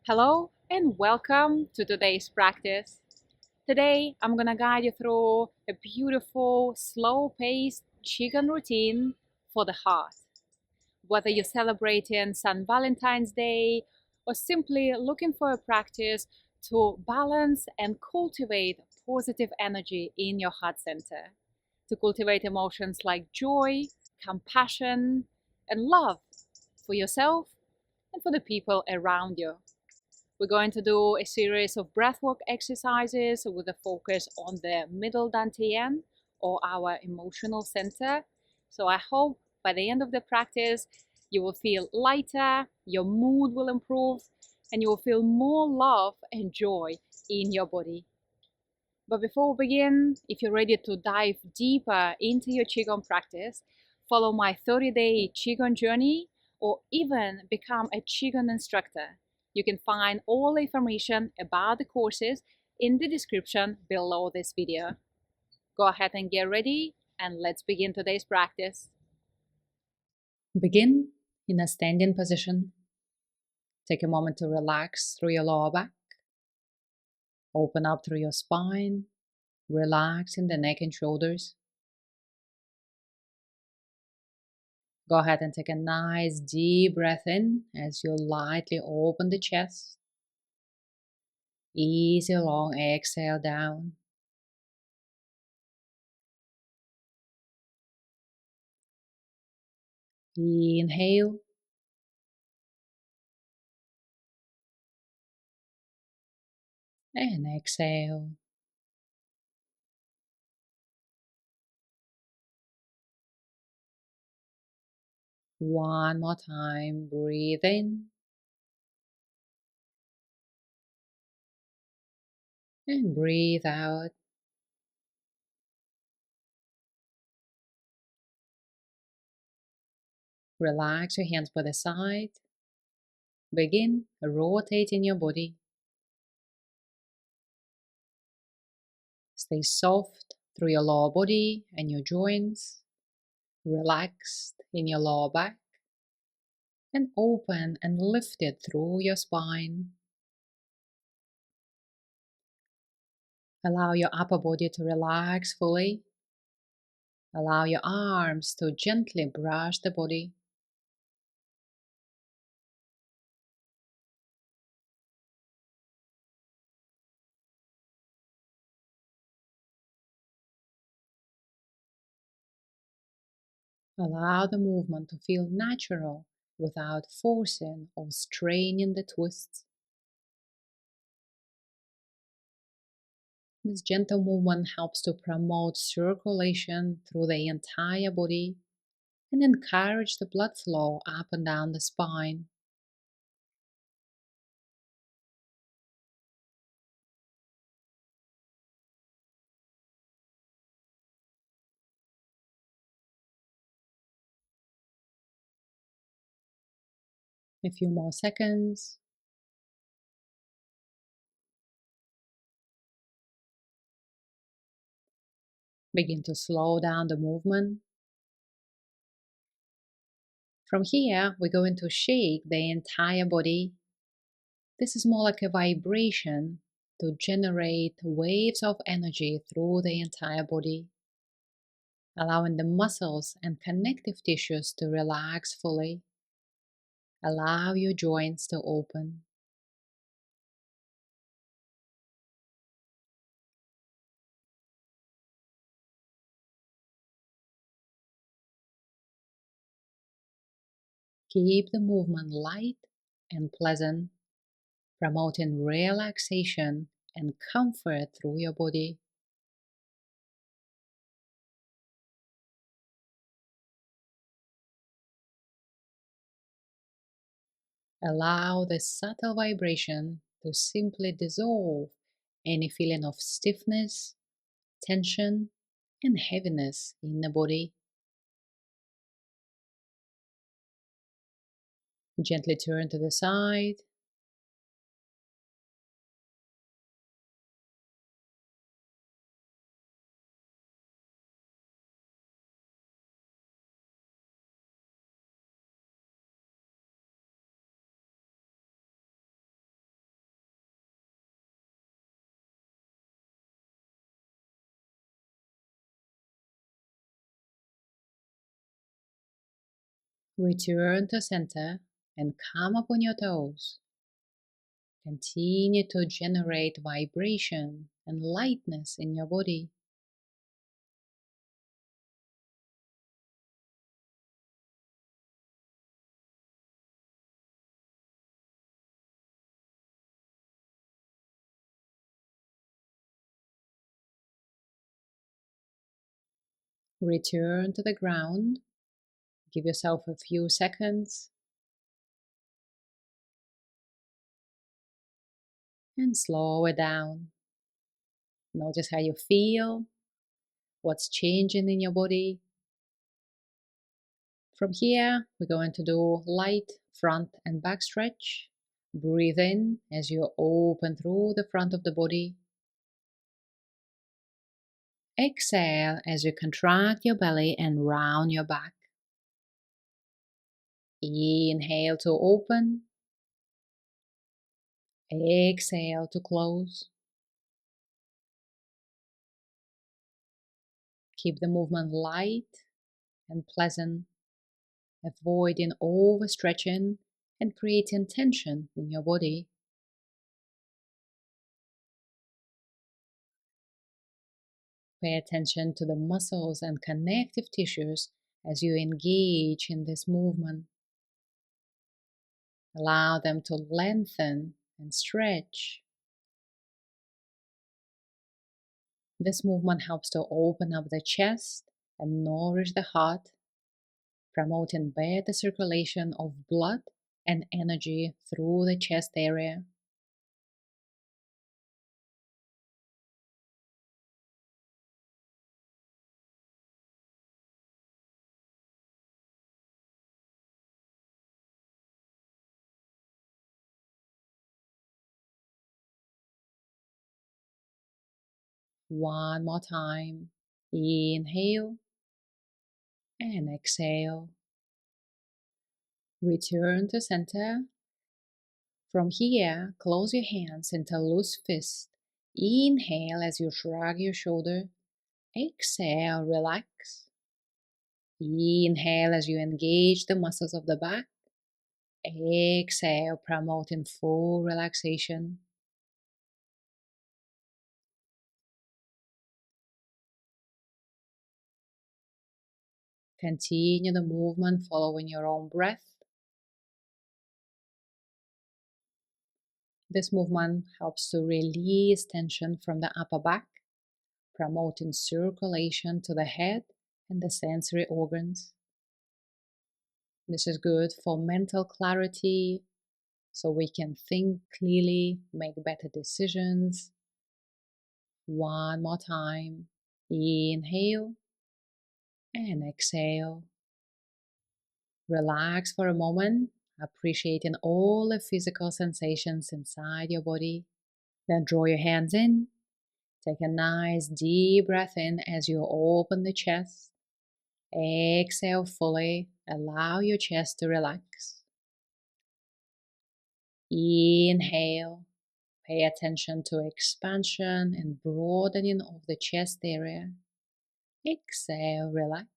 Hello and welcome to today's practice. Today I'm gonna guide you through a beautiful, slow-paced Qigong routine for the heart. Whether you're celebrating St. Valentine's Day or simply looking for a practice to balance and cultivate positive energy in your heart center, to cultivate emotions like joy, compassion, and love for yourself and for the people around you. We're going to do a series of breathwork exercises with a focus on the middle dantian or our emotional center. So I hope by the end of the practice, you will feel lighter, your mood will improve, and you will feel more love and joy in your body. But before we begin, if you're ready to dive deeper into your Qigong practice, follow my 30-day Qigong journey, or even become a Qigong instructor, you can find all the information about the courses in the description below this video. Go ahead and get ready, and let's begin today's practice. Begin in a standing position. Take a moment to relax through your lower back. Open up through your spine. Relax in the neck and shoulders. Go ahead and take a nice deep breath in as you lightly open the chest. Easy long exhale down. Inhale. And exhale. One more time. Breathe in. And breathe out. Relax your hands by the side. Begin rotating your body. Stay soft through your lower body and your joints. Relaxed in your lower back. And open and lifted through your spine. Allow your upper body to relax fully. Allow your arms to gently brush the body. Allow the movement to feel natural without forcing or straining the twists. This gentle movement helps to promote circulation through the entire body and encourage the blood flow up and down the spine. A few more seconds. Begin to slow down the movement. From here, we're going to shake the entire body. This is more like a vibration to generate waves of energy through the entire body, allowing the muscles and connective tissues to relax fully. Allow your joints to open. Keep the movement light and pleasant, promoting relaxation and comfort through your body. Allow the subtle vibration to simply dissolve any feeling of stiffness, tension, and heaviness in the body. Gently turn to the side. Return to center and come up on your toes. Continue to generate vibration and lightness in your body. Return to the ground. Give yourself a few seconds and slow it down. Notice how you feel, what's changing in your body. From here, we're going to do light front and back stretch. Breathe in as you open through the front of the body. Exhale as you contract your belly and round your back. Inhale to open. Exhale to close. Keep the movement light and pleasant, avoiding overstretching and creating tension in your body. Pay attention to the muscles and connective tissues as you engage in this movement. Allow them to lengthen and stretch. This movement helps to open up the chest and nourish the heart, promoting better circulation of blood and energy through the chest area. One more time. Inhale and exhale. Return to center. From here, close your hands into a loose fist. Inhale as you shrug your shoulder. Exhale, relax. Inhale as you engage the muscles of the back. Exhale, promoting full relaxation. Continue the movement following your own breath. This movement helps to release tension from the upper back, promoting circulation to the head and the sensory organs. This is good for mental clarity, so we can think clearly, make better decisions. One more time. Inhale and exhale. Relax for a moment, appreciating all the physical sensations inside your body. Then draw your hands in. Take a nice deep breath in as you open the chest. Exhale fully. Allow your chest to relax. Inhale. Pay attention to expansion and broadening of the chest area. Exhale, relax.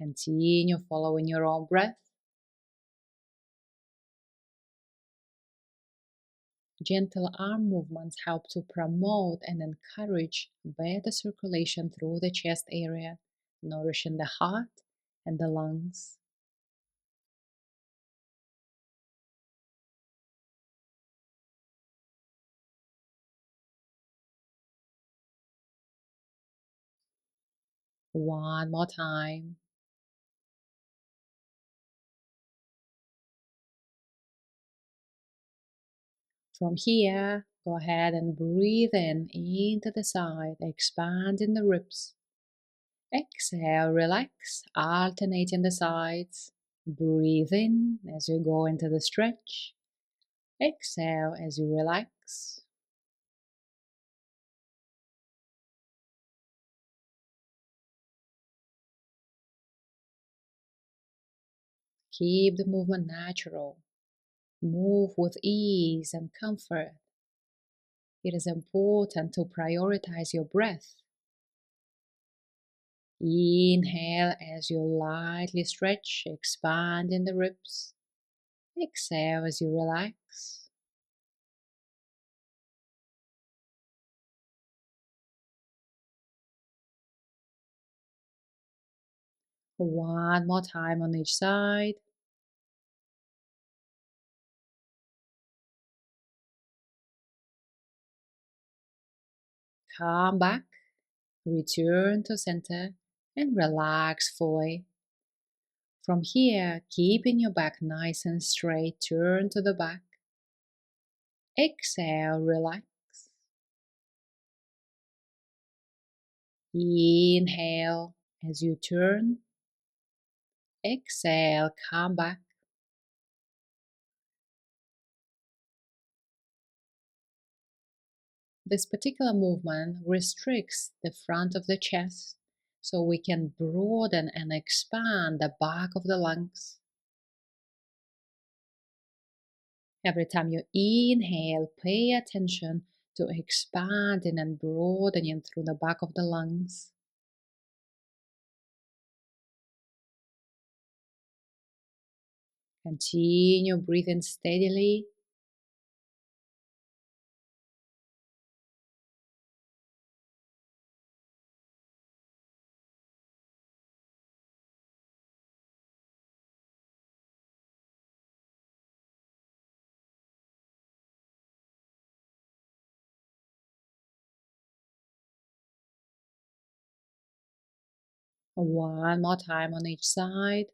Continue following your own breath. Gentle arm movements help to promote and encourage better circulation through the chest area, nourishing the heart and the lungs. One more time. From here, go ahead and breathe in into the side, expanding the ribs. Exhale, relax, alternating the sides. Breathe in as you go into the stretch. Exhale as you relax. Keep the movement natural. Move with ease and comfort. It is important to prioritize your breath. Inhale as you lightly stretch, expand in the ribs. Exhale as you relax. One more time on each side. Come back, return to center, and relax fully. From here, keeping your back nice and straight, turn to the back. Exhale, relax. Inhale as you turn. Exhale, come back. This particular movement restricts the front of the chest so we can broaden and expand the back of the lungs. Every time you inhale, pay attention to expanding and broadening through the back of the lungs. Continue breathing steadily. One more time on each side.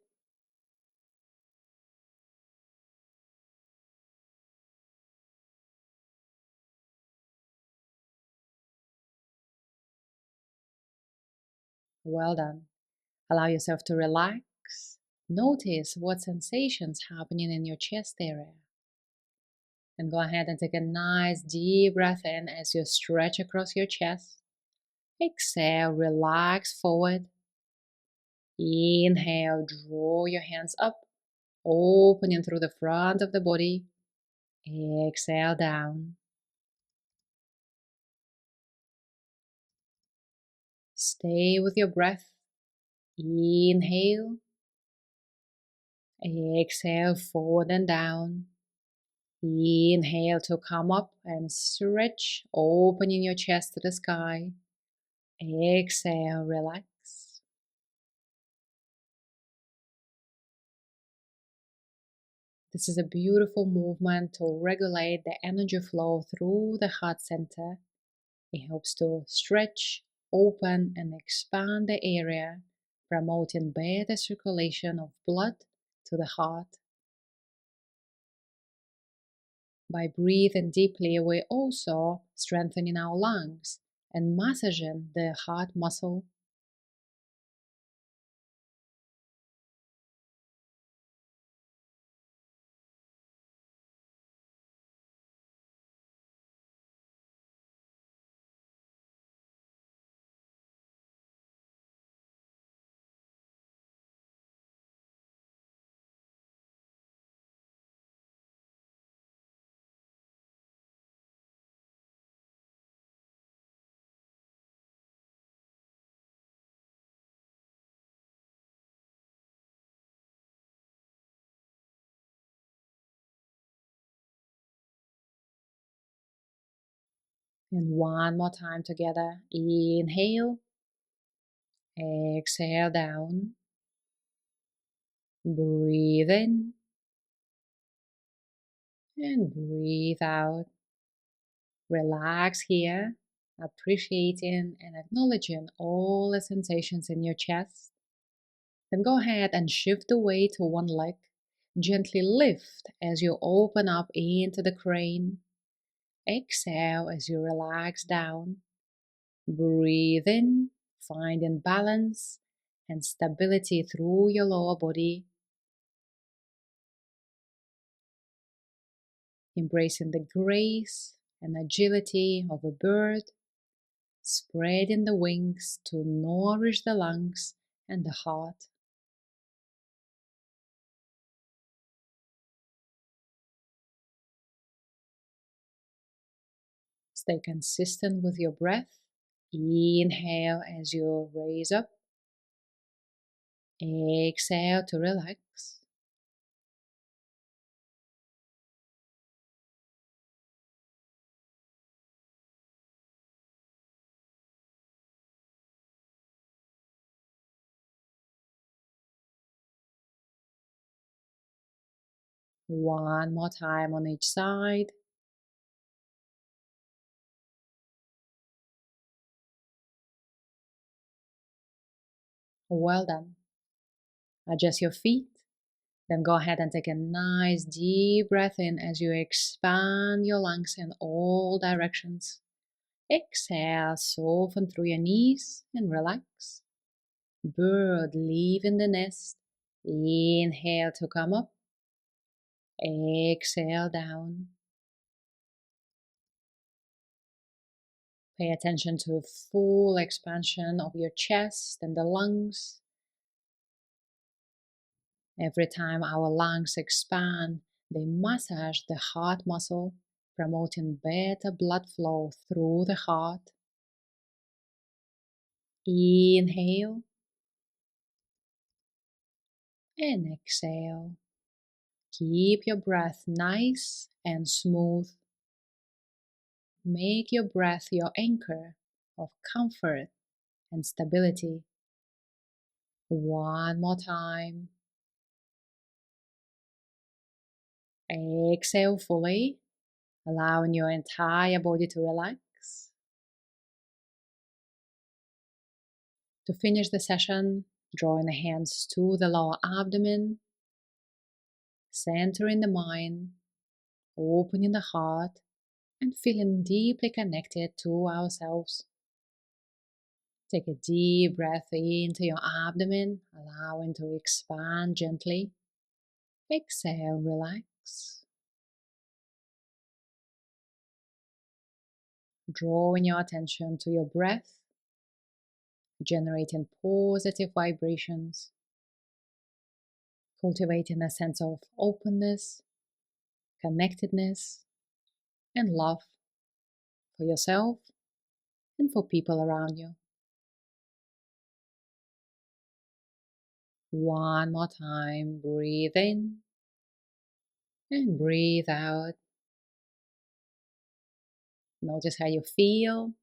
Well done. Allow yourself to relax. Notice what sensations happening in your chest area. And go ahead and take a nice deep breath in as you stretch across your chest. Exhale, relax forward. Inhale, draw your hands up, opening through the front of the body. Exhale down. Stay with your breath. Inhale. Exhale, forward and down. Inhale to come up and stretch, opening your chest to the sky. Exhale, relax. This is a beautiful movement to regulate the energy flow through the heart center. It helps to stretch, open, and expand the area, promoting better circulation of blood to the heart. By breathing deeply, we're also strengthening our lungs and massaging the heart muscle. And one more time together. Inhale, exhale down, breathe in, and breathe out. Relax here, appreciating and acknowledging all the sensations in your chest. Then go ahead and shift the weight to one leg. Gently lift as you open up into the crane. Exhale as you relax down. Breathe in, finding balance and stability through your lower body. Embracing the grace and agility of a bird, spreading the wings to nourish the lungs and the heart. Stay consistent with your breath. Inhale as you raise up. Exhale to relax. One more time on each side. Well done. Adjust your feet. Then go ahead and take a nice deep breath in as you expand your lungs in all directions. Exhale, soften through your knees and relax. Bird leaving the nest. Inhale to come up. Exhale down. Pay attention to a full expansion of your chest and the lungs. Every time our lungs expand, they massage the heart muscle, promoting better blood flow through the heart. Inhale and exhale. Keep your breath nice and smooth. Make your breath your anchor of comfort and stability. One more time. Exhale fully, allowing your entire body to relax. To finish the session, drawing the hands to the lower abdomen, centering the mind, opening the heart, and feeling deeply connected to ourselves. Take a deep breath into your abdomen, allowing to expand gently. Exhale, relax. Drawing your attention to your breath, generating positive vibrations, cultivating a sense of openness, connectedness, and love for yourself and for people around you. One more time, breathe in and breathe out. Notice how you feel,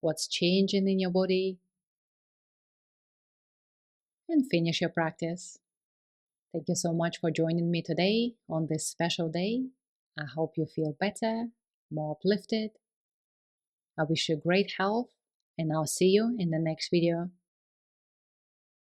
what's changing in your body, and finish your practice. Thank you so much for joining me today on this special day. I hope you feel better, more uplifted. I wish you great health, and I'll see you in the next video.